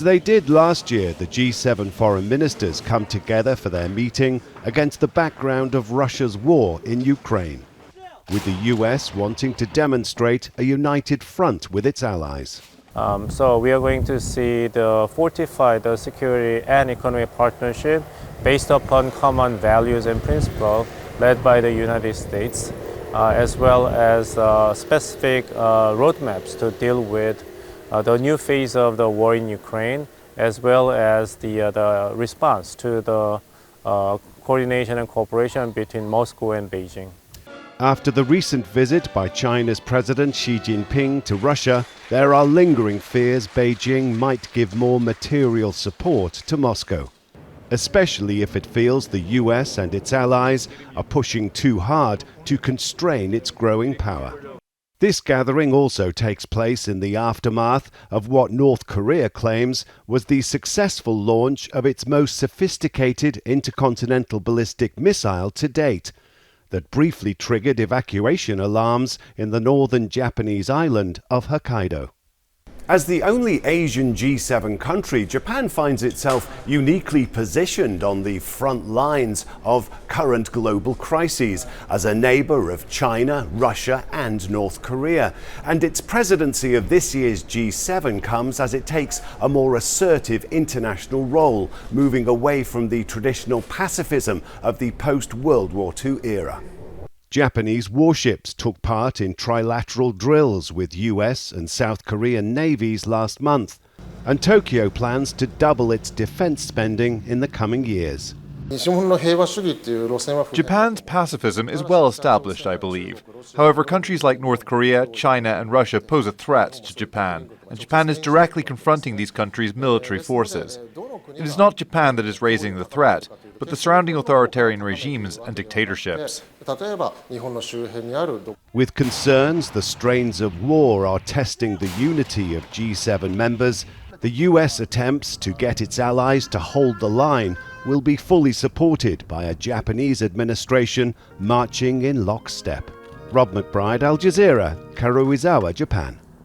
They did last year, the G7 foreign ministers come together for their meeting against the background of Russia's war in Ukraine, with the US wanting to demonstrate a united front with its allies. So we are going to see the fortify the security and economic partnership based upon common values and principles led by the United States, as well as specific roadmaps to deal with the new phase of the war in Ukraine, as well as the response to the coordination and cooperation between Moscow and Beijing. After the recent visit by China's President Xi Jinping to Russia, there are lingering fears Beijing might give more material support to Moscow, especially if it feels the US and its allies are pushing too hard to constrain its growing power. This gathering also takes place in the aftermath of what North Korea claims was the successful launch of its most sophisticated intercontinental ballistic missile to date, that briefly triggered evacuation alarms in the northern Japanese island of Hokkaido. As the only Asian G7 country, Japan finds itself uniquely positioned on the front lines of current global crises as a neighbor of China, Russia and North Korea. And its presidency of this year's G7 comes as it takes a more assertive international role, moving away from the traditional pacifism of the post-World War II era. Japanese warships took part in trilateral drills with US and South Korean navies last month, and Tokyo plans to double its defense spending in the coming years. Japan's pacifism is well established, I believe. However, countries like North Korea, China and Russia pose a threat to Japan, and Japan is directly confronting these countries' military forces. It is not Japan that is raising the threat, but the surrounding authoritarian regimes and dictatorships. With concerns the strains of war are testing the unity of G7 members, the US attempts to get its allies to hold the line will be fully supported by a Japanese administration marching in lockstep. Rob McBride, Al Jazeera, Karuizawa, Japan.